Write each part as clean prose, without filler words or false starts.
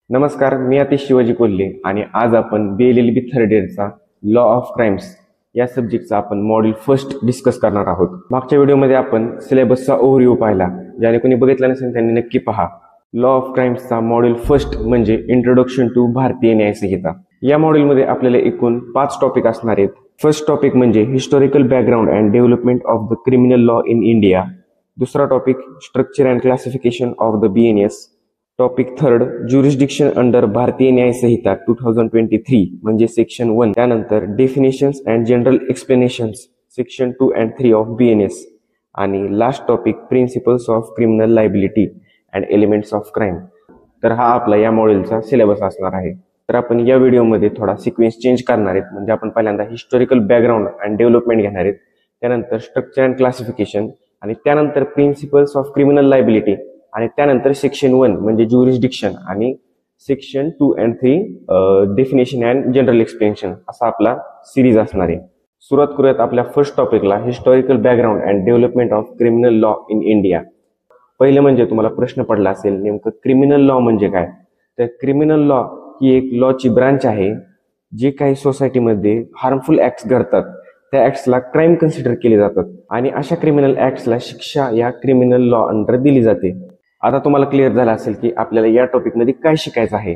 नमस्कार, मी आतिश शिवाजी कोल्हे आणि आज आपण BLLB थर्ड इयरचा लॉ ऑफ क्राइम्स या सब्जेक्टचा आपण मॉड्यूल फर्स्ट डिस्कस करणार आहोत. मागच्या व्हिडिओमध्ये आपण सिलेबसचा ओव्हरव्ह्यू पाहिला. ज्याने कोणी बघितला नसेल त्यांनी नक्की पहा. लॉ ऑफ क्राइम्सचा मॉड्यूल फर्स्ट म्हणजे इंट्रोडक्शन टू भारतीय न्यायसंहिता. या मॉड्यूलमध्ये आपल्याला एकूण 5 टॉपिक असणार आहेत. फर्स्ट टॉपिक म्हणजे historical background and development of the criminal law in India. दुसरा topic structure and classification of the BNS. Topic third jurisdiction under Bharatiya Nyaya Sanhita 2023 म्हणजे सेक्शन 1. त्यानंतर definitions and general explanations section 2 and 3 of BNS. आणि last topic principles of criminal liability and elements of crime. तर हा आपला या मॉड्यूलचा syllabus असणार आहे. तर आपण या व्हिडिओमध्ये थोडा सिक्वेन्स चेंज करणार आहेत. म्हणजे आपण पहिल्यांदा हिस्टॉरिकल बॅकग्राऊंड अँड डेव्हलपमेंट घेणार आहेत, त्यानंतर स्ट्रक्चर अँड क्लासिफिकेशन, आणि त्यानंतर प्रिन्सिपल्स ऑफ क्रिमिनल लायबिलिटी, आणि त्यानंतर सेक्शन 1 म्हणजे ज्युरिस्डिक्शन, आणि section 2 and 3 definition and general explanation असा आपला सिरीज असणार आहे. सुरुवात करूयात आपल्या फर्स्ट टॉपिकला, historical background and development of criminal law in India. पहिलं म्हणजे तुम्हाला प्रश्न पडला असेल नेमकं क्रिमिनल लॉ म्हणजे काय. तर क्रिमिनल लॉ ही एक लॉची ब्रांच आहे. जे काही सोसायटीमध्ये हार्मफुल ऍक्ट्स घडतात त्या ऍक्ट्सला क्राईम कन्सिडर केले जातात, आणि अशा क्रिमिनल ऍक्ट्सला शिक्षा या क्रिमिनल लॉ अंडर दिली जाते. आता तुम्हाला क्लिअर झालं असेल की आपल्याला या टॉपिकमध्ये काय शिकायचं आहे.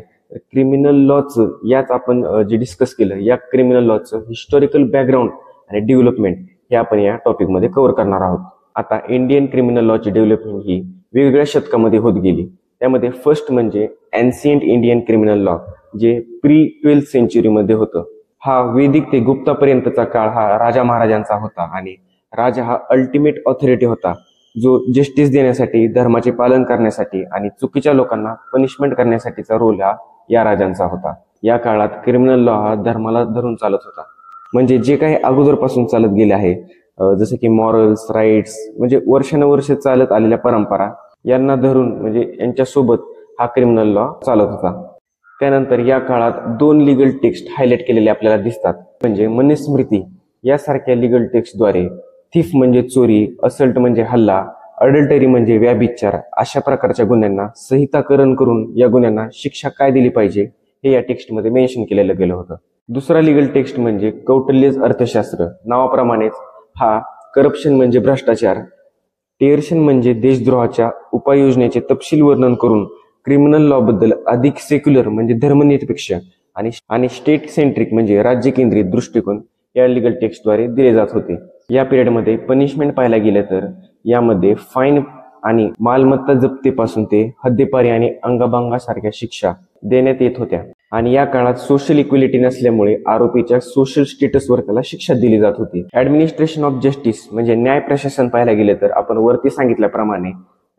क्रिमिनल लॉचं याच आपण जे डिस्कस केलं, या क्रिमिनल लॉचं हिस्टॉरिकल बॅकग्राऊंड आणि डेव्हलपमेंट हे आपण या टॉपिकमध्ये कव्हर करणार आहोत. आता इंडियन क्रिमिनल लॉची डेव्हलपमेंट ही वेगवेगळ्या शतकामध्ये होत गेली. त्यामध्ये फर्स्ट म्हणजे एन्शियंट इंडियन क्रिमिनल लॉ, जे प्री 12th century होतं. हा वैदिक ते गुप्तापर्यंतचा काळ हा राजा महाराजांचा होता, आणि राजा हा अल्टिमेट ऑथॉरिटी होता, जो जस्टिस देण्यासाठी, धर्माचे पालन करण्यासाठी आणि चुकीच्या लोकांना पनिशमेंट करण्यासाठीचा रोल हा या राजांचा होता. या काळात क्रिमिनल लॉ हा धर्माला धरून चालत होता. म्हणजे जे काही अगोदरपासून चालत गेले आहे, जसं की मॉरल्स, राईट्स, म्हणजे वर्षानुवर्ष चालत आलेल्या परंपरा यांना धरून, म्हणजे यांच्यासोबत हा क्रिमिनल लॉ चालत होता. त्यानंतर या काळात 2 लिगल टेक्स्ट हायलाइट केलेले आपल्याला दिसतात. म्हणजे मनुस्मृती यासारख्या लिगल टेक्स्टद्वारे थीफ म्हणजे चोरी, असल्ट म्हणजे हल्ला, अडल्टरी म्हणजे व्याभिचार अशा प्रकारच्या गुन्ह्यांना संहिताकरण करून या गुन्ह्यांना शिक्षा काय दिली पाहिजे हे या टेक्स्टमध्ये मेन्शन केलेलं गेलं होतं. दुसरा लिगल टेक्स्ट म्हणजे कौटिल्यच अर्थशास्त्र. नावाप्रमाणेच हा करप्शन म्हणजे भ्रष्टाचार, टेअर्शन म्हणजे देशद्रोहाच्या उपाययोजनेचे तपशील वर्णन करून क्रिमिनल लॉ बद्दल अधिक सेक्युलर म्हणजे धर्मनिरपेक्ष आणि स्टेट सेंट्रिक म्हणजे राज्य केंद्रित दृष्टिकोन या लिगल टेक्स्टद्वारे दिले जात होते. या पिरियडमध्ये पनिशमेंट पाहायला गेलं तर यामध्ये फाईन आणि मालमत्ता जप्तीपासून ते हद्दीपारी आणि अंगभंगासारख्या शिक्षा देण्यात येत होत्या. आणि या काळात सोशल इक्वेलिटी नसल्यामुळे आरोपीच्या सोशल स्टेटसवर त्याला शिक्षा दिली जात होती. ऍडमिनिस्ट्रेशन ऑफ जस्टिस म्हणजे न्याय प्रशासन पाहायला गेले तर आपण वरती सांगितल्याप्रमाणे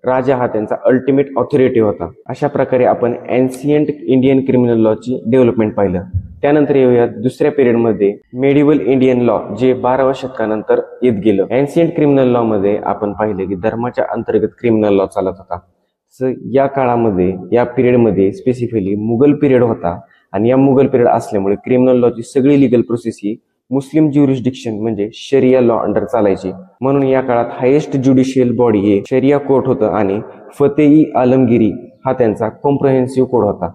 राजा हा त्यांचा अल्टिमेट ऑथॉरिटी होता. अशा प्रकारे आपण एन्शियंट इंडियन क्रिमिनल लॉची डेव्हलपमेंट पाहिलं. त्यानंतर येऊयात दुसऱ्या पिरियडमध्ये मेडिवल इंडियन लॉ, जे 12व्या शतकानंतर येत गेलं. एन्शियंट क्रिमिनल लॉ मध्ये आपण पाहिलं की धर्माच्या अंतर्गत क्रिमिनल लॉ चालत होता. या काळामध्ये, या पिरियडमध्ये स्पेसिफिकली मुघल पिरियड होता, आणि या मुघल पिरियड असल्यामुळे क्रिमिनल लॉची सगळी लिगल प्रोसेस ही मुस्लिम ज्युरिस्डिक्शन म्हणजे शरिया लॉ अंडर चालायची. म्हणून या काळात हायेस्ट ज्युडिशियल बॉडी हे शरिया कोर्ट होतं, आणि फतेई आलमगिरी हा त्यांचा कॉम्प्रहेन्सिव्ह कोड होता.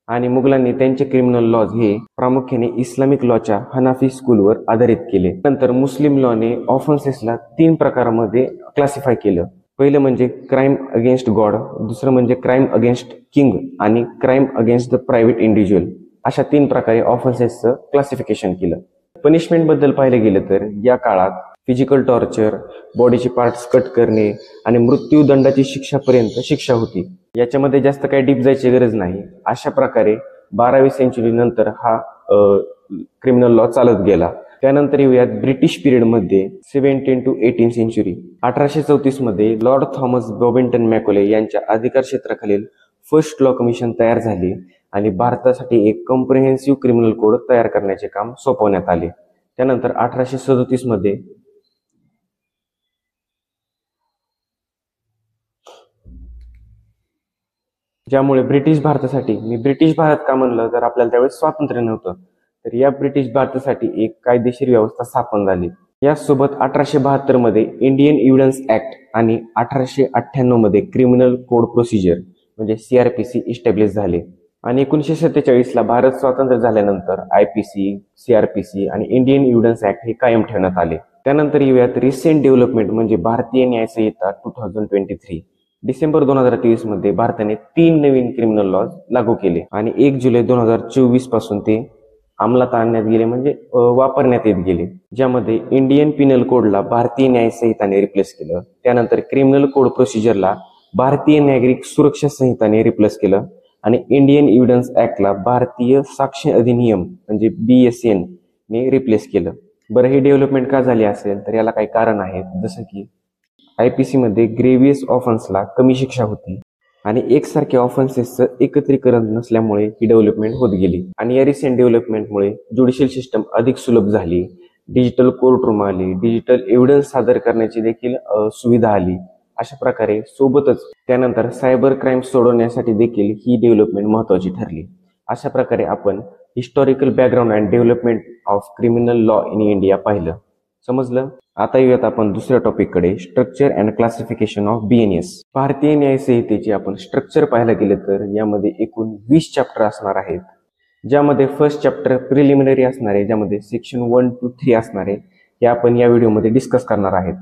आणि मुघलांनी त्यांचे क्रिमिनल लॉज हे प्रामुख्याने इस्लामिक लॉच्या हनाफी स्कूलवर आधारित केले. नंतर मुस्लिम लॉने ऑफेन्सेसला 3 प्रकारामध्ये क्लासिफाय केलं. पहिलं म्हणजे क्राईम अगेन्स्ट गॉड, दुसरं म्हणजे क्राईम अगेन्स्ट किंग, आणि crime against the private individual. अशा 3 प्रकारे ऑफेन्सेसचं क्लासिफिकेशन केलं. पनिशमेंट बद्दल पाहिलं गेलं तर या काळात फिजिकल टॉर्चर, बॉडीचे पार्ट्स कट करणे आणि मृत्यूदंडाची शिक्षापर्यंत शिक्षा होती. याच्यामध्ये जास्त काही डीप जायची गरज नाही. अशा प्रकारे 12वी सेंचुरी नंतर हा क्रिमिनल लॉ चालत गेला. त्यानंतर येऊयात ब्रिटिश पिरियडमध्ये 17 to 18 century. 1834 मध्ये लॉर्ड थॉमस बॉबिंग्टन मॅकोले यांच्या अधिकार क्षेत्राखालील फर्स्ट लॉ कमिशन तयार झाली, आणि भारतासाठी एक कॉम्प्रिहेन्सिव्ह क्रिमिनल कोड तयार करण्याचे काम सोपवण्यात आले. त्यानंतर 1837 मध्ये ज्यामुळे ब्रिटिश भारतासाठी, मी ब्रिटिश भारत का म्हणलं तर आपल्याला त्यावेळेस स्वातंत्र्य नव्हतं, तर या ब्रिटिश भारतासाठी एक कायदेशीर व्यवस्था स्थापन झाली. यासोबत 1872 मध्ये इंडियन एव्हिडन्स ऍक्ट आणि 1898 मध्ये क्रिमिनल कोड प्रोसिजर म्हणजे CRPC इस्टॅब्लिश झाले. आणि 1947ला भारत स्वातंत्र्य झाल्यानंतर IPC, CRPC आणि इंडियन एव्हिडन्स ऍक्ट हे कायम ठेवण्यात आले. त्यानंतर येऊयात रिसेंट डेव्हलपमेंट म्हणजे भारतीय न्याय संहिता 2023. डिसेंबर 2023 मध्ये भारताने 3 नवीन क्रिमिनल लॉज लागू केले आणि 1 जुलै 2024 पासून ते अंमलात आणण्यात गेले म्हणजे वापरण्यात येत गेले. ज्यामध्ये इंडियन पिनल कोडला भारतीय न्याय संहिताने रिप्लेस केलं. त्यानंतर क्रिमिनल कोड प्रोसिजरला भारतीय नागरिक सुरक्षा संहिताने रिप्लेस केलं आणि इंडियन एव्हिडन्स ऍक्टला भारतीय साक्ष अधिनियम म्हणजे BSN ने रिप्लेस केलं. बरं, ही डेव्हलपमेंट का झाली असेल तर याला काही कारण आहेत. जसं की IPC मध्ये ग्रेव्हियस ऑफेन्सला कमी शिक्षा होती आणि एकसारख्या ऑफेन्सेसचं एकत्रीकरण नसल्यामुळे ही डेव्हलपमेंट होत गेली. आणि या रिसेंट डेव्हलपमेंटमुळे ज्युडिशियल सिस्टम अधिक सुलभ झाली, डिजिटल कोर्ट रूम आली, डिजिटल एव्हिडन्स सादर करण्याची देखील सुविधा आली. अशा प्रकारे सोबतच त्यानंतर सायबर क्राईम सोडवण्यासाठी देखील ही डेव्हलपमेंट महत्त्वाची ठरली. अशा प्रकारे आपण historical background and development of criminal law in India पाहिलं. समजलं? आता येऊयात आपण दुसऱ्या टॉपिककडे, structure and classification of BNS. Bharatiya न्याय संहितेचे आपण स्ट्रक्चर पाहायला गेले तर यामध्ये एकूण 20 चॅप्टर असणार आहेत. ज्यामध्ये फर्स्ट चॅप्टर प्रिलिमिनरी असणार आहे, ज्यामध्ये सेक्शन 1 to 3 असणार आहे. हे आपण या व्हिडिओमध्ये डिस्कस करणार आहेत.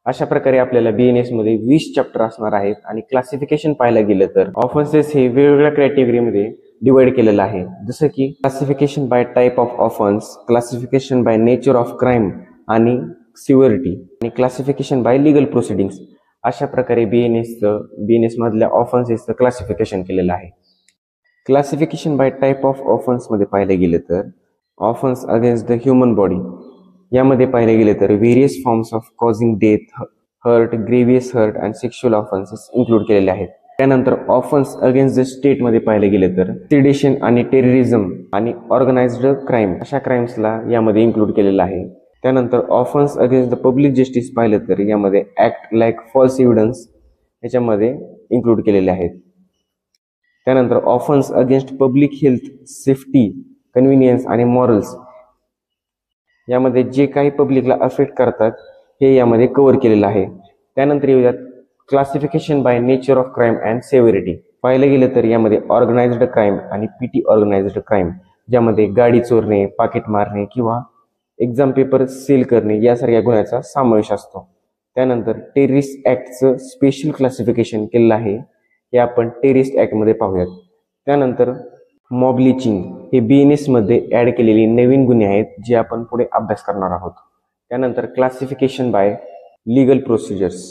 अशा प्रकारे आपल्याला BNS मध्ये 20 चॅप्टर असणार आहेत. आणि क्लासिफिकेशन पाहायला गेलं तर ऑफेन्सेस हे वेगवेगळ्या कॅटेगरीमध्ये डिवाइड केलेलं आहे. जसं की classification by type of offence, classification by nature of crime आणि सिव्हिरिटी आणि क्लासिफिकेशन बाय लीगल प्रोसिडिंग्स. अशा प्रकारे BNS मधल्या ऑफेन्सेसचं क्लासिफिकेशन केलेलं आहे. Classification by type of offence मध्ये पाहायला गेलं तर offence against the human body यामध्ये पाहिले गेले तर various forms of causing death, hurt, grievous hurt and sexual offences include केलेले आहेत. त्यानंतर ऑफेन्स अगेन्स्ट द स्टेट मध्ये पाहिले गेले तर सेडिशन आणि टेररिझम आणि ऑर्गनाइज्ड क्राईम अशा क्राईम्सला यामध्ये इन्क्लूड केलेलं आहे. त्यानंतर offence against the public justice पाहिलं तर यामध्ये ऍक्ट लाईक फॉल्स एव्हिडन्स याच्यामध्ये इन्क्लूड केलेले आहेत. त्यानंतर offence against public health, safety, convenience आणि मॉरल्स यामध्ये जे काही पब्लिकला अफेक्ट करतात हे यामध्ये कव्हर केलेलं आहे. त्यानंतर येऊयात classification by nature of crime and severity. पाहिलं गेलं तर यामध्ये ऑर्गनाइज्ड क्राईम आणि PT ऑर्गनाइज्ड क्राईम ज्यामध्ये गाडी चोरणे, पाकिट मारणे किंवा एक्झाम पेपर सेल करणे यासारख्या गुन्ह्याचा समावेश असतो. त्यानंतर टेररिस्ट ऍक्टचं स्पेशल क्लासिफिकेशन केलेलं आहे, हे आपण टेररिस्ट ऍक्टमध्ये पाहूयात. त्यानंतर मॉब लिचिंग हे BNS मध्ये ऍड केलेले नवीन गुन्हे आहेत जे आपण पुढे अभ्यास करणार आहोत. त्यानंतर क्लासिफिकेशन बाय लीगल प्रोसिजर्स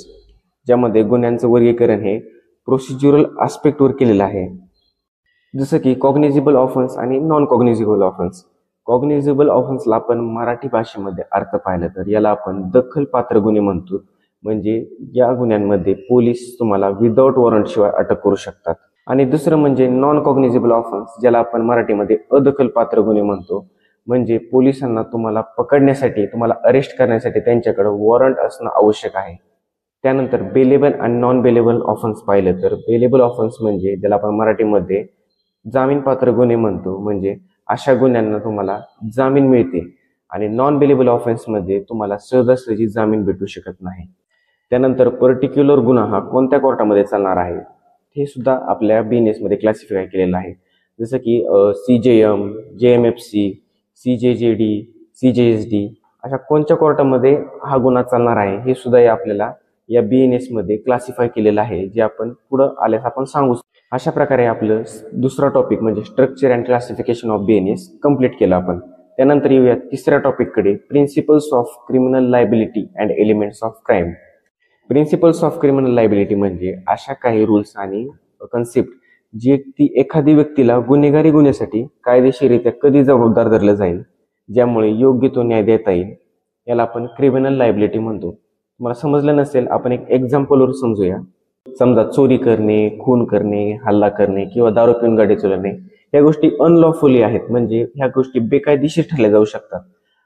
ज्यामध्ये गुन्ह्यांचं वर्गीकरण हे प्रोसिज्युरल आस्पेक्टवर केलेलं आहे. जसं की कॉग्निझेबल ऑफेन्स आणि नॉन कॉग्निझेबल ऑफेन्स. कॉग्निझेबल ऑफेन्सला आपण मराठी भाषेमध्ये अर्थ पाहिला तर याला आपण दखलपात्र गुन्हे म्हणतो. म्हणजे या गुन्ह्यांमध्ये पोलीस तुम्हाला विदाऊट वॉरंट शिवाय अटक करू शकतात. आणि दुसरं म्हणजे नॉन कॉग्निझेबल ऑफेन्स ज्याला आपण मराठीमध्ये अदखलपात्र गुन्हे म्हणतो. म्हणजे पोलिसांना तुम्हाला पकडण्यासाठी, तुम्हाला अरेस्ट करण्यासाठी त्यांच्याकडे वॉरंट असणं आवश्यक आहे. त्यानंतर बेलेबल आणि नॉन बेलेबल ऑफेन्स पाहिलं तर बेलेबल ऑफेन्स म्हणजे ज्याला आपण मराठीमध्ये जामीनपात्र गुन्हे म्हणतो. म्हणजे अशा गुन्ह्यांना तुम्हाला जामीन मिळते. आणि नॉन बेलेबल ऑफेन्स मध्ये तुम्हाला सहजासहजी जामीन भेटू शकत नाही. त्यानंतर पर्टिक्युलर गुन्हा हा कोणत्या कोर्टामध्ये चालणार आहे हे सुद्धा आपल्या BNS मध्ये क्लासिफाय केलेलं आहे. जसं की CJM, JMFC, CJJD, CJSD अशा कोणत्या कोर्टामध्ये हा गुन्हा चालणार आहे हे सुद्धा आपल्याला या BNS मध्ये क्लासिफाय केलेलं आहे, जे आपण पुढं आल्यास आपण सांगू. अशा प्रकारे आपलं दुसरा टॉपिक म्हणजे structure and classification of BNS complete केलं आपण. त्यानंतर येऊया तिसऱ्या टॉपिककडे, principles of criminal liability and elements of crime. Principles of criminal liability म्हणजे अशा काही रूल्स आणि कन्सेप्ट जी एखादी व्यक्तीला गुन्हेगारी गुन्ह्यासाठी कायदेशीररित्या कधी जबाबदार धरलं जाईल, ज्यामुळे योग्य तो न्याय देता येईल, याला आपण क्रिमिनल लायबिलिटी म्हणतो. मला समजलं नसेल, आपण एक एक्झाम्पलवर समजूया. समजा चोरी करणे, खून करणे, हल्ला करणे किंवा दारू पिऊन गाडी चालवणे या गोष्टी अनलॉफुली आहेत. म्हणजे ह्या गोष्टी बेकायदेशीर ठरल्या जाऊ शकतात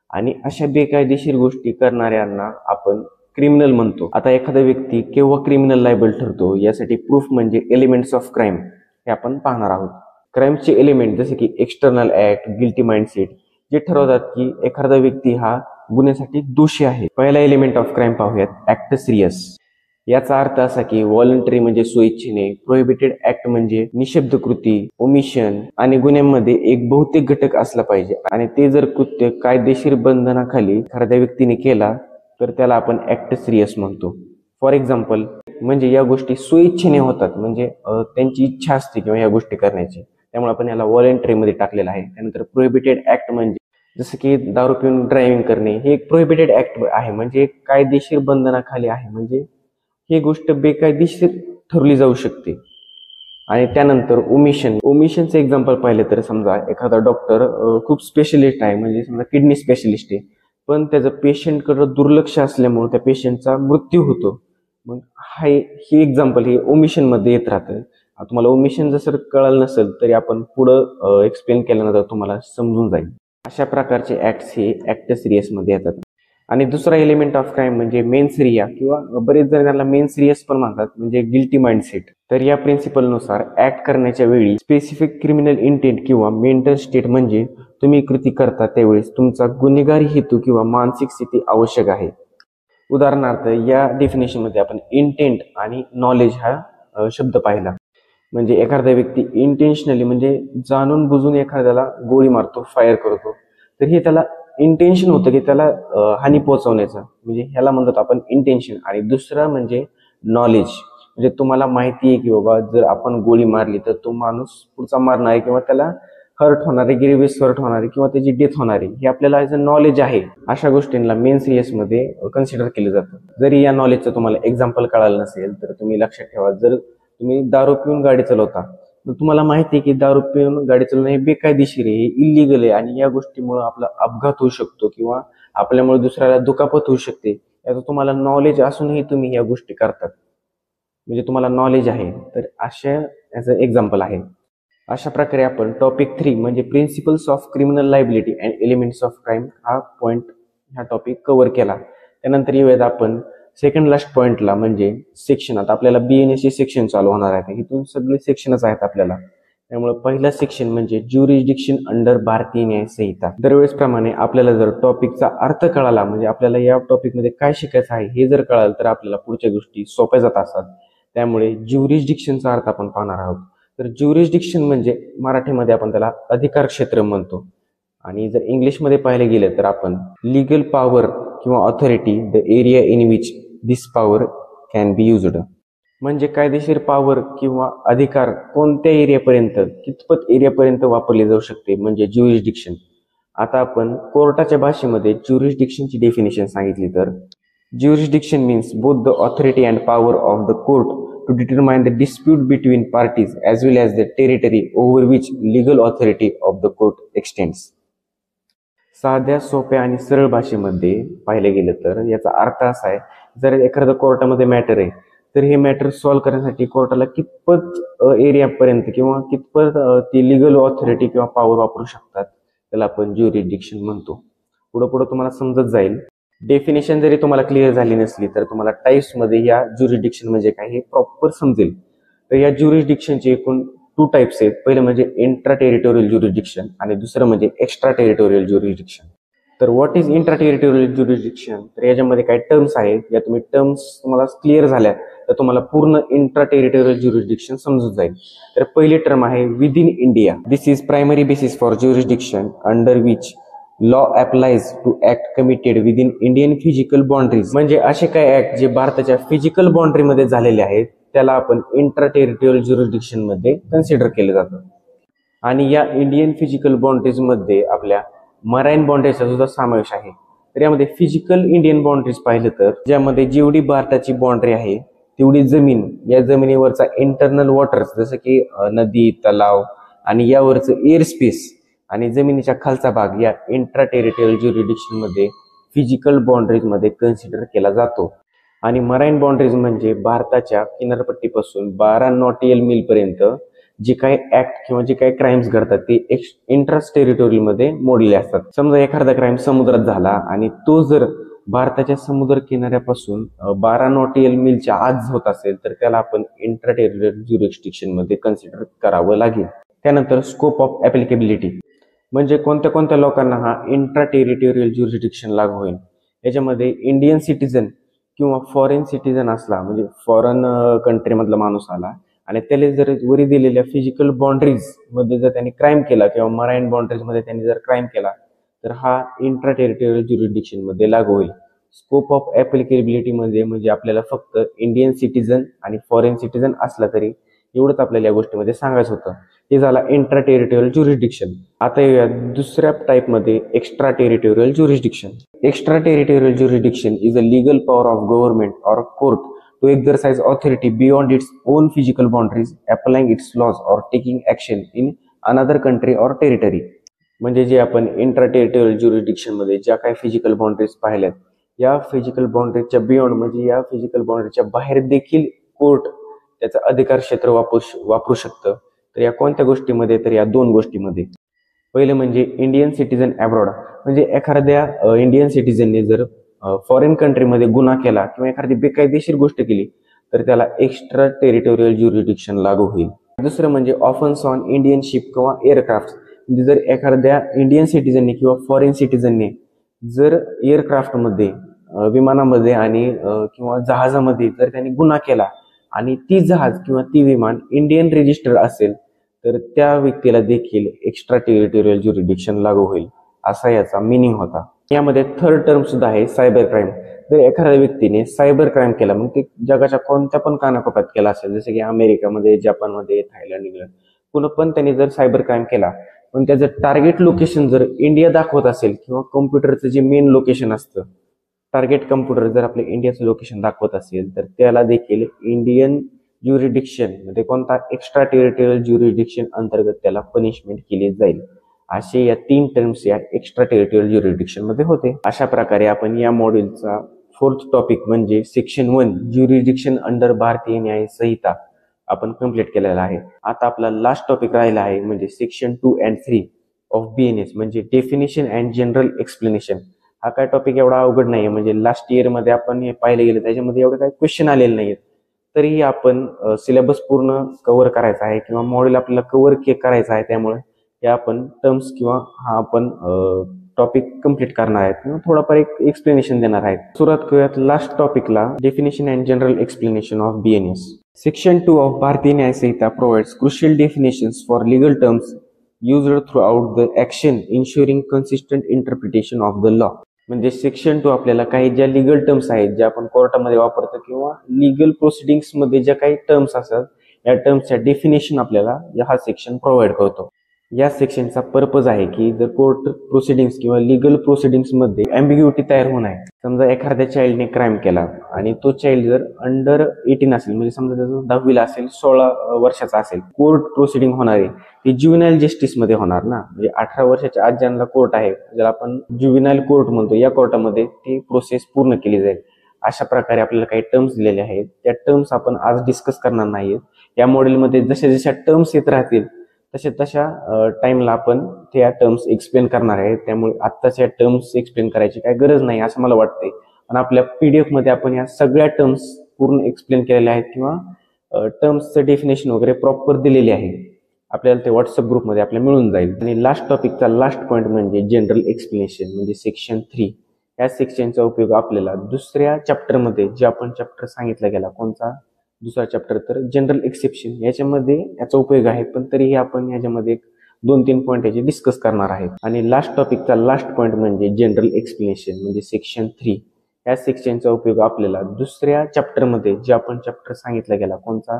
आणि अशा बेकायदेशीर गोष्टी करणाऱ्यांना आपण क्रिमिनल म्हणतो. आता एखादा व्यक्ती केव्हा क्रिमिनल लायबल ठरतो यासाठी प्रूफ म्हणजे एलिमेंट्स ऑफ क्राईम हे आपण पाहणार आहोत. क्राईमचे एलिमेंट जसे की एक्सटर्नल ऍक्ट, गिल्टी माइंडसेट जे ठरवतात की एखादा व्यक्ती हा गुन्ह्यासाठी दोषी आहे. पहिला एलिमेंट ऑफ क्राईम पाहूयात, ऍक्ट सिरियस. याचा अर्थ असा की व्हॉलंटरी म्हणजे स्वइच्छेने, प्रोहिबिटेड ऍक्ट म्हणजे निषिद्ध कृती, ओमिशन आणि गुन्ह्यांमध्ये एक बहुतेक घटक असला पाहिजे आणि ते जर कृत्य कायदेशीर बंधनाखाली एखाद्या व्यक्तीने केला तर त्याला आपण ऍक्ट सिरियस म्हणतो. फॉर एक्झाम्पल म्हणजे या गोष्टी स्वइच्छेने होतात, म्हणजे त्यांची इच्छा असते किंवा या गोष्टी करण्याची, त्यामुळे आपण याला व्हॉलंटरीमध्ये टाकलेलं आहे. त्यानंतर प्रोहिबिटेड ऍक्ट म्हणजे जसं की दारू पिऊन ड्रायव्हिंग करणे हे एक प्रोहिबिटेड ऍक्ट आहे, म्हणजे एक कायदेशीर बंधनाखाली आहे, म्हणजे ही गोष्ट बेकायदेशीर ठरवली जाऊ शकते. आणि त्यानंतर ओमिशनचं एक्झाम्पल पाहिलं तर समजा एखादा डॉक्टर खूप स्पेशलिस्ट आहे, म्हणजे समजा किडनी स्पेशलिस्ट आहे, पण त्याचं पेशंटकडे दुर्लक्ष असल्यामुळे त्या पेशंटचा मृत्यू होतो. मग ही एक्झाम्पल ही ओमिशन मध्ये येत राहतं. तुम्हाला ओमिशन जर कळलं नसेल तरी आपण पुढं एक्सप्लेन केल्यानंतर तुम्हाला समजून जाईल. अशा प्रकारचे ऍक्ट्स हे ऍक्ट सिरियस मध्ये येतात. आणि दुसरा एलिमेंट ऑफ क्राईम म्हणजे मेन्स रिया किंवा बरेच जण त्याला मेन्स रियस पण म्हणतात, म्हणजे गिल्टी माइंडसेट. तर या प्रिन्सिपलनुसार ऍक्ट करण्याच्या वेळी स्पेसिफिक क्रिमिनल इंटेंट किंवा मेंटल स्टेट म्हणजे तुम्ही कृती करता त्यावेळेस तुमचा गुन्हेगारी हेतू किंवा मानसिक स्थिती आवश्यक आहे. उदाहरणार्थ या डेफिनेशन मध्ये आपण इंटेंट आणि नॉलेज हा शब्द पाहिला. म्हणजे एखादा व्यक्ती इंटेन्शनली म्हणजे जाणून बुजून एखाद्याला गोळी मारतो, फायर करतो, तर हे त्याला इंटेन्शन होतं की त्याला हानी पोहोचवण्याचं, म्हणजे ह्याला म्हणतात आपण इंटेन्शन. आणि दुसरा म्हणजे नॉलेज, म्हणजे तुम्हाला माहिती आहे की बाबा जर आपण गोळी मारली तर तो माणूस पुढचा मारणार आहे किंवा त्याला हर्ट होणार आहे, ग्रेव्हियस हर्ट होणार आहे किंवा त्याची डेथ होणार आहे, हे आपल्याला ॲज अ नॉलेज आहे. अशा गोष्टींना मेन सिरियस मध्ये कन्सिडर केलं जातं. जरी या नॉलेजचं तुम्हाला एक्झाम्पल कळालं नसेल तर तुम्ही लक्षात ठेवा, जर तुम्ही दारू पिऊन गाडी चालवता तर तुम्हाला माहिती आहे की दारू पिऊन गाडी चालवणं हे बेकायदेशीर आहे, हे इलिगल आहे आणि या गोष्टीमुळे आपला अपघात होऊ शकतो किंवा आपल्यामुळे दुसऱ्याला दुखापत होऊ शकते. याचं तुम्हाला नॉलेज असूनही तुम्ही या गोष्टी करतात, म्हणजे तुम्हाला नॉलेज आहे. तर अशा याचं एक्झाम्पल आहे. अशा प्रकारे आपण टॉपिक 3 म्हणजे principles of criminal liability and elements of crime हा टॉपिक कव्हर केला. त्यानंतर येऊयात आपण सेकंड लास्ट पॉइंटला, म्हणजे सेक्शन. आता आपल्याला BNS सेक्शन चालू होणार आहे, इथून सगळे सेक्शनच आहेत आपल्याला. त्यामुळे पहिला सेक्शन म्हणजे ज्युरिस्डिक्शन अंडर भारतीय न्याय संहिता. दरवेळेस प्रमाणे आपल्याला जर टॉपिकचा अर्थ कळाला, म्हणजे आपल्याला या टॉपिकमध्ये काय शिकायचं आहे हे जर कळालं तर आपल्याला पुढच्या गोष्टी सोप्या जात असतात. त्यामुळे ज्युरिस्डिक्शनचा अर्थ आपण पाहणार आहोत. तर ज्युरिस्डिक्शन म्हणजे मराठीमध्ये आपण त्याला अधिकार क्षेत्र म्हणतो, आणि जर इंग्लिशमध्ये पाहिलं गेलं तर आपण लीगल पॉवर किंवा authority, the area in which this power can be used. म्हणजे कायदेशीर पॉवर किंवा अधिकार कोणत्या एरियापर्यंत, कितपत एरियापर्यंत वापरले जाऊ शकते, म्हणजे ज्युरिस्डिक्शन. आता आपण कोर्टाच्या भाषेमध्ये ज्युरिस्डिक्शनची डेफिनेशन सांगितली तर jurisdiction means both the authority and power of the court to determine the dispute between parties as well as the territory over which legal authority of the court extends. साध्या, सोप्या आणि सरळ भाषेमध्ये पाहिलं गेलं तर याचा अर्थ असा आहे, जर एखादं कोर्टामध्ये मॅटर आहे तर हे मॅटर सॉल्व्ह करण्यासाठी कोर्टाला कितपत एरियापर्यंत किंवा कितपत ती लिगल ऑथॉरिटी किंवा पॉवर वापरू शकतात त्याला आपण ज्युरिस्डिक्शन म्हणतो. पुढं पुढं तुम्हाला समजत जाईल. डेफिनेशन जरी तुम्हाला क्लिअर झाली नसली तर तुम्हाला टाईप्स मध्ये या ज्युरिस्डिक्शन म्हणजे काय हे प्रॉपर समजेल. तर या ज्युरिस्डिक्शनचे एकूण 2 टाइप्स आहेत. पहिलं म्हणजे इंट्रा टेरिटोरियल ज्युरिस्डिक्शन आणि दुसरं म्हणजे एक्स्ट्रा टेरिटोरियल ज्युरिस्डिक्शन. तर what is intra territorial jurisdiction, तर याच्यामध्ये काही टर्म्स आहेत, या तुम्हाला क्लिअर झाल्या तर तुम्हाला पूर्ण इंट्रा टेरिटोरियल ज्युरिस्डिक्शन समजून जाईल. तर पहिली टर्म आहे within India. This is primary basis for jurisdiction under which law applies to act committed within Indian physical boundaries. म्हणजे असे काही ऍक्ट जे भारताच्या फिजिकल बाउंड्रीमध्ये झालेले आहेत त्याला आपण इंट्रा टेरिटोरियल ज्युरिस्डिक्शन मध्ये कन्सिडर केलं जातं. आणि या इंडियन फिजिकल बाउंड्रीज मध्ये आपल्या मराईन बाउंड्रीजचा सुद्धा समावेश आहे. तर यामध्ये फिजिकल इंडियन बाउंड्रीज पाहिलं तर ज्यामध्ये जेवढी भारताची बाउंड्री आहे तेवढी जमीन, या जमिनीवरचा इंटरनल वॉटर्स जसं की नदी, तलाव आणि यावरचं एअर स्पेस आणि जमिनीच्या खालचा भाग या इंट्रा टेरिटोरियल ज्युरिस्डिक्शन मध्ये फिजिकल बाउंड्रीज मध्ये कन्सिडर केला जातो. आणि मराईन बाउंड्रीज म्हणजे भारताच्या किनारपट्टीपासून 12 नॉटिकल मील पर्यंत जे काही ऍक्ट किंवा जे काही क्राईम्स घडतात ते इंट्रास टेरिटोरियल मध्ये मोडले असतात. समजा एखादा क्राईम समुद्रात झाला आणि तो जर भारताच्या समुद्र किनाऱ्यापासून 12 नॉटिकल मीलच्या आत होत असेल तर त्याला आपण इंट्रा टेरिटोरियल ज्युरिस्डिक्शन मध्ये कन्सिडर करावं लागेल. त्यानंतर स्कोप ऑफ ऍप्लिकेबिलिटी म्हणजे कोणत्या कोणत्या लोकांना हा इंट्रा टेरिटोरियल ज्युरिस्डिक्शन लागू होईल. याच्यामध्ये इंडियन सिटीजन किंवा फॉरेन सिटीजन असला, म्हणजे फॉरेन कंट्रीमधला माणूस आला आणि त्याला जर वरी दिलेल्या फिजिकल बाउंड्रीज मध्ये जर त्यांनी क्राईम केला किंवा मराईन बाउंड्रीज मध्ये त्यांनी जर क्राईम केला तर हा इंट्रा टेरिटोरियल ज्युरिडिक्शन मध्ये लागू होईल. स्कोप ऑफ ऍप्लिकेबिलिटी मध्ये म्हणजे आपल्याला फक्त इंडियन सिटीजन आणि फॉरेन सिटीजन असला तरी एवढंच आपल्याला या गोष्टीमध्ये सांगायचं होतं. हे झाला इंट्रा टेरिटोरियल ज्युरिडिक्शन. आता येऊया दुसऱ्या टाइप मध्ये extra territorial jurisdiction. Extra territorial jurisdiction is a legal power of government और court to exercise authority beyond its own physical boundaries, applying its laws or taking action in another country or territory. म्हणजे जे आपण intra territorial jurisdiction मध्ये ज्या काही physical boundaries पाहिल्यात, या physical बाउंड्रीजच्या beyond म्हणजे या फिजिकल बाउंड्रीच्या बाहेर देखील कोर्ट त्याचा अधिकार क्षेत्र वापरू शकतं. तर या कोणत्या गोष्टीमध्ये? तर या दोन गोष्टीमध्ये. पहिले म्हणजे इंडियन सिटीजन अब्रॉड, म्हणजे एखाद्या इंडियन सिटीजनने जर फॉरेन कंट्रीमध्ये गुन्हा केला किंवा एखादी बेकायदेशीर गोष्ट केली तर त्याला एक्स्ट्रा टेरिटोरियल ज्युरिडिक्शन लागू होईल. दुसरं म्हणजे ऑफन्स ऑन इंडियन शिप किंवा एअरक्राफ्ट, म्हणजे जर एखाद्या इंडियन सिटीजनने किंवा फॉरेन सिटीजनने जर एअरक्राफ्टमध्ये विमानामध्ये आणि किंवा जहाजामध्ये जर त्यांनी गुन्हा केला आणि ती जहाज किंवा ती विमान इंडियन रजिस्टर असेल तर त्या व्यक्तीला देखील एक्स्ट्रा टेरिटोरियल ज्युरिडिक्शन लागू होईल, असा याचा मिनिंग होता. यामध्ये थर्ड टर्म सुद्धा आहे सायबर क्राईम. जर एखाद्या व्यक्तीने सायबर क्राईम केला, मग ते जगाच्या कोणत्या पण कानाकोपऱ्यात केला असेल, जसं की अमेरिकामध्ये, जपानमध्ये, थायलंड, इंग्लंड, कुठं पण त्यांनी जर सायबर क्राईम केला पण त्याचं टार्गेट लोकेशन जर इंडिया दाखवत असेल किंवा कम्प्युटरचं जे मेन लोकेशन असतं, टार्गेट कम्प्युटर जर आपल्या इंडियाचं लोकेशन दाखवत असेल तर त्याला देखील इंडियन ज्युरिडिक्शन मध्ये कोणता एक्स्ट्रा टेरिटोरियल ज्युरिडिक्शन अंतर्गत त्याला पनिशमेंट केली जाईल. असे या तीन टर्म्स या एक्स्ट्रा टेरिटोरियल ज्युरिडिक्शन मध्ये होते. अशा प्रकारे आपण या मॉड्यूलचा फोर्थ टॉपिक म्हणजे section 1 jurisdiction under Bharatiya Nyaya संहिता आपण कंप्लीट केलेला आहे. आता आपला लास्ट टॉपिक राहिला आहे म्हणजे सेक्शन 2 and 3 ऑफ BNS म्हणजे डेफिनेशन अँड जनरल एक्सप्लेनेशन. हा काय टॉपिक एवढा अवघड नाहीये, म्हणजे लास्ट इयर मध्ये आपण हे पाहिले गेले त्याच्यामध्ये एवढे काही क्वेश्चन आलेले नाहीत, तरीही आपण सिलेबस पूर्ण कव्हर करायचा आहे किंवा मॉड्यूल आपल्याला कव्हर करायचा आहे. त्यामुळे या आपण टर्म्स किंवा हा आपण टॉपिक कंप्लीट करणार आहेत किंवा थोडाफार एक एक्सप्लेनेशन देणार आहेत. सुरुवात करूयात लास्ट टॉपिकला, definition and general explanation of BNS. Section 2 of Bharatiya Nyaya Sanhita provides crucial definitions for legal terms used throughout the action, ensuring consistent interpretation of the law. म्हणजे सेक्शन 2 आपल्याला काही ज्या लिगल टर्म्स आहेत ज्या आपण कोर्टामध्ये वापरतो किंवा लिगल प्रोसिडिंग्स मध्ये ज्या काही टर्म्स असतात या टर्म्सच्या डेफिनेशन आपल्याला हा सेक्शन प्रोव्हाइड करतो. या सेक्शनचा पर्पज आहे की जर कोर्ट प्रोसिडिंग्स किंवा लिगल प्रोसिडिंग्स मध्ये अँबिग्युटी तयार होऊ नये. समजा एखाद्या चाइल्डने क्राईम केला आणि तो चाइल्ड जर अंडर 18 असेल, म्हणजे समजा त्याचं 10वीला असेल, 16 वर्षाचा असेल, कोर्ट प्रोसिडिंग होणार आहे ती ज्युव्हेनाइल जस्टिस मध्ये होणार ना, म्हणजे 18 वर्षाच्या आज ज्यांना कोर्ट आहे ज्याला आपण ज्युव्हेनाइल कोर्ट म्हणतो, या कोर्टामध्ये ती प्रोसेस पूर्ण केली जाईल. अशा प्रकारे आपल्याला काही टर्म्स दिलेले आहेत, त्या टर्म्स आपण आज डिस्कस करणार नाहीत. या मॉड्यूलमध्ये जशा जशा टर्म्स येत राहतील तशा टाइमला आपण त्या टर्म्स एक्सप्लेन करणार आहे. त्यामुळे आत्ताच्या टर्म्स एक्सप्लेन करायची काही गरज नाही असं मला वाटते. पण आपल्या PDF मध्ये आपण या सगळ्या टर्म्स पूर्ण एक्सप्लेन केलेल्या आहेत किंवा टर्म्सचं डेफिनेशन वगैरे प्रॉपर दिलेले आहे. आपल्याला ते व्हॉट्सअप ग्रुपमध्ये आपल्याला मिळून जाईल. आणि लास्ट टॉपिकचा लास्ट पॉईंट म्हणजे जनरल एक्सप्लेनेशन म्हणजे सेक्शन 3. या सेक्शनचा उपयोग आपल्याला दुसऱ्या चॅप्टरमध्ये जे आपण चॅप्टर सांगितला गेला, कोणता दुसरा चॅप्टर तर जनरल एक्सेप्शन, याच्यामध्ये याचा उपयोग आहे. पण तरीही आपण याच्यामध्ये 2-3 पॉईंट याचे डिस्कस करणार आहेत. आणि लास्ट टॉपिकचा लास्ट पॉईंट म्हणजे जनरल एक्सप्लेनेशन म्हणजे सेक्शन 3. या सेक्शनचा उपयोग आपल्याला दुसऱ्या चॅप्टरमध्ये जे आपण चॅप्टर सांगितला गेला, कोणता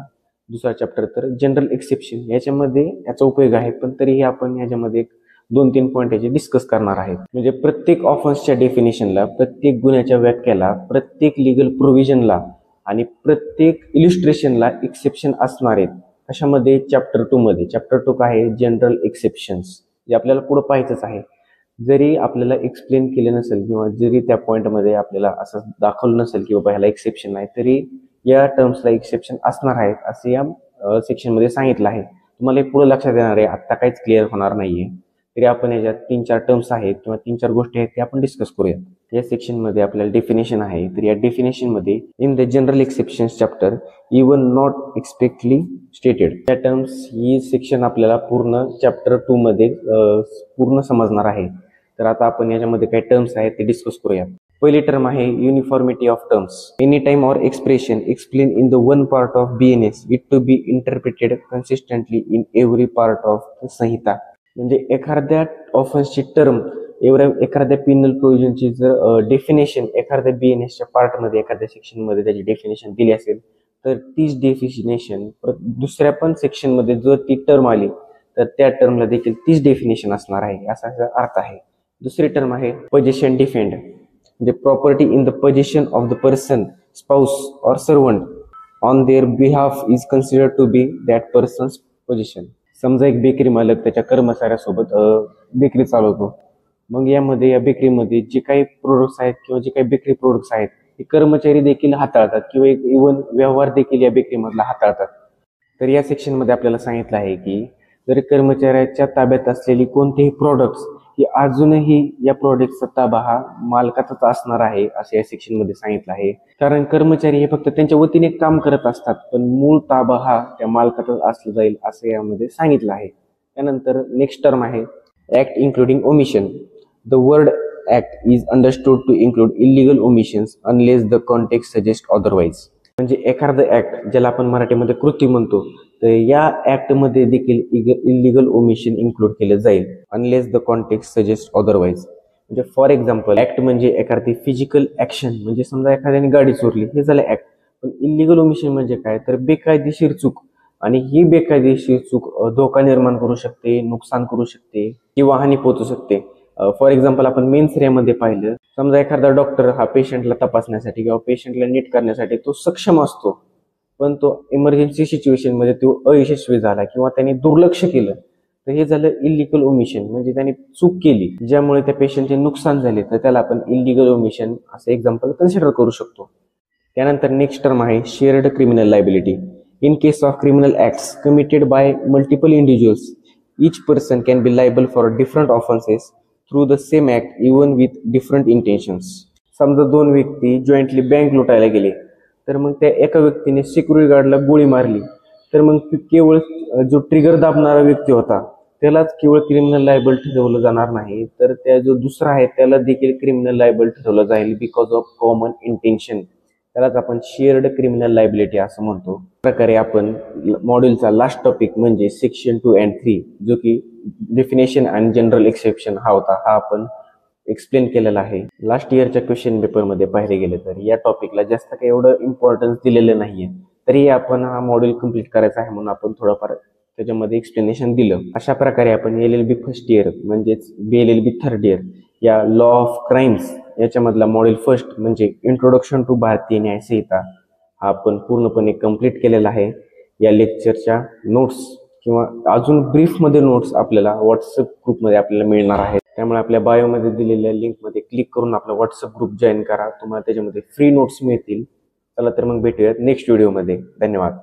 दुसरा चॅप्टर तर जनरल एक्सेप्शन, याच्यामध्ये याचा उपयोग आहे. पण तरीही आपण याच्यामध्ये 2-3 पॉईंट याचे डिस्कस करणार आहेत. म्हणजे प्रत्येक ऑफेन्सच्या डेफिनेशनला, प्रत्येक गुन्ह्याच्या व्याख्याला, प्रत्येक लिगल प्रोव्हिजनला आणि प्रत्येक इलिस्ट्रेशनला एक्सेप्शन असणार आहेत. कशामध्ये? चॅप्टर 2 मध्ये. चॅप्टर 2 काय आहे? जनरल एक्सेप्शन्स, जे आपल्याला पुढे पाहायचंच आहे. जरी आपल्याला एक्सप्लेन केलं नसेल किंवा जरी त्या पॉईंटमध्ये आपल्याला असं दाखवलं नसेल की बाबा ह्याला एक्सेप्शन नाही, तरी या टर्म्सला एक्सेप्शन असणार आहेत असं या सेक्शनमध्ये सांगितलं आहे. तुम्हाला पुढे लक्षात येणार आहे, आत्ता काहीच क्लिअर होणार नाहीये. तरी आपण याच्यात 3-4 टर्म्स आहेत किंवा 3-4 गोष्टी आहेत ते आपण डिस्कस करूया. या सेक्शन मध्ये आपल्याला डेफिनेशन आहे. तर या डेफिनेशन मध्ये in the general exceptions chapter even not explicitly stated, या टर्म्स ही सेक्शन आपल्याला पूर्ण चॅप्टर 2 मध्ये पूर्ण समजणार आहे. तर आता आपण याच्यामध्ये काही टर्म्स आहेत ते डिस्कस करूया. पहिली टर्म आहे uniformity of terms. Any time or expression explain in the one part of BNS it to be interpreted consistently in every part of Sanhita. म्हणजे एखाद्या ऑफन्सची टर्म एखाद्या पिनल प्रोव्हिजनची जर डेफिनेशन एखाद्या BNSच्या पार्टमध्ये एखाद्या सेक्शनमध्ये त्याची डेफिनेशन दिली असेल तर तीच डेफिनेशन दुसऱ्या पण सेक्शनमध्ये जर ती टर्म आली तर त्या टर्मला देखील तीच डेफिनेशन असणार आहे असा अर्थ आहे. दुसरी टर्म आहे पोझिशन डिफेंड. म्हणजे property in the possession of the person spouse or servant on their behalf is considered to be that person's possession. समजा एक बेकरी मालक त्याच्या कर्मचाऱ्यासोबत बेकरी चालवतो. मग यामध्ये या बेकरीमध्ये जे काही प्रोडक्ट्स आहेत किंवा जे काही बेकरी प्रोडक्ट्स आहेत हे कर्मचारी देखील हाताळतात किंवा इव्हन व्यवहार देखील या बेकरीमधला हाताळतात. तर या सेक्शनमध्ये आपल्याला सांगितलं आहे की जर कर्मचाऱ्याच्या ताब्यात असलेली कोणतेही प्रोडक्ट्स ही अजूनही या प्रोडक्टचा ताबा हा मालकाचाच असणार आहे असं या सेक्शनमध्ये सांगितलं आहे. कारण कर्मचारी हे फक्त त्यांच्या वतीने काम करत असतात पण मूळ ताबा हा त्या मालकाचाच असला जाईल असं यामध्ये सांगितलं आहे. त्यानंतर नेक्स्ट टर्म आहे act including omission. The word act is understood to include illegal omissions unless the context suggests otherwise. म्हणजे एखादं ऍक्ट ज्याला आपण मराठीमध्ये कृती म्हणतो तर या ऍक्ट मध्ये देखील इलिगल ओमिशन इन्क्लूड केलं जाईल unless the context suggest otherwise. म्हणजे फॉर एक्झाम्पल ऍक्ट म्हणजे एखादी फिजिकल ऍक्शन म्हणजे समजा एखाद्याने गाडी चोरली हे झालं ऍक्ट. पण इलिगल ओमिशन म्हणजे काय तर बेकायदेशीर चूक आणि ही बेकायदेशीर चूक धोका निर्माण करू शकते, नुकसान करू शकते किंवा हानी पोहोचू शकते. फॉर एक्झाम्पल आपण मेन श्रेयामध्ये पाहिलं समजा एखादा डॉक्टर हा पेशंटला तपासण्यासाठी किंवा पेशंटला नीट करण्यासाठी तो सक्षम असतो पण तो इमर्जन्सी सिच्युएशन मध्ये तो अयशस्वी झाला किंवा त्याने दुर्लक्ष केलं तर हे झालं इलिगल ओमिशन. म्हणजे त्याने चूक केली ज्यामुळे त्या पेशंटचे नुकसान झाले तर त्याला आपण इलिगल ओमिशन असं एक्झाम्पल कन्सिडर करू शकतो. त्यानंतर नेक्स्ट टर्म आहे shared criminal liability. In case of criminal acts committed by multiple individuals each person can be liable for different offenses through the same act even with different intentions. समजा दोन व्यक्ती jointly bank लुटायला गेले तर मग त्या एका व्यक्तीने सिक्युरिटी गार्डला गोळी मारली तर मग केवळ जो ट्रिगर दाबणारा व्यक्ती होता त्यालाच केवळ क्रिमिनल लायबल ठरवलं जाणार नाही तर त्या जो दुसरा आहे त्याला देखील क्रिमिनल लायबल ठरवलं जाईल बिकॉज ऑफ कॉमन इंटेन्शन. त्यालाच आपण शेअर्ड क्रिमिनल लायबिलिटी असं म्हणतो. प्रकारे आपण मॉड्यूलचा लास्ट टॉपिक म्हणजे सेक्शन 2 and 3 जो की डेफिनेशन आणि जनरल एक्सेप्शन हा होता हा आपण एक्सप्लेन केलेला आहे. लास्ट इयरच्या क्वेश्चन पेपरमध्ये पाहिले गेले तर या टॉपिकला जास्त काही एवढं इम्पॉर्टन्स दिलेलं नाहीये तरी आपण हा मॉड्यूल कम्प्लीट करायचा आहे म्हणून आपण थोडंफार त्याच्यामध्ये एक्सप्लेनेशन दिलं. अशा प्रकारे आपण LLB फर्स्ट इयर म्हणजेच BLLB थर्ड इयर या लॉ ऑफ क्राईम्स याच्यामधला मॉड्यूल फर्स्ट म्हणजे इंट्रोडक्शन टू भारतीय न्याय संहिता हा आपण पूर्णपणे कंप्लीट केलेला आहे. या लेक्चरच्या नोट्स किंवा अजून ब्रीफमध्ये नोट्स आपल्याला व्हॉट्सअप ग्रुपमध्ये आपल्याला मिळणार आहेत. त्यामुळे आपल्या बायोमध्ये दिलेल्या लिंकमध्ये क्लिक करून आपला व्हॉट्सअप ग्रुप जॉईन करा. तुम्हाला त्याच्यामध्ये फ्री नोट्स मिळतील. चला तर मग भेटूयात नेक्स्ट व्हिडिओमध्ये. धन्यवाद.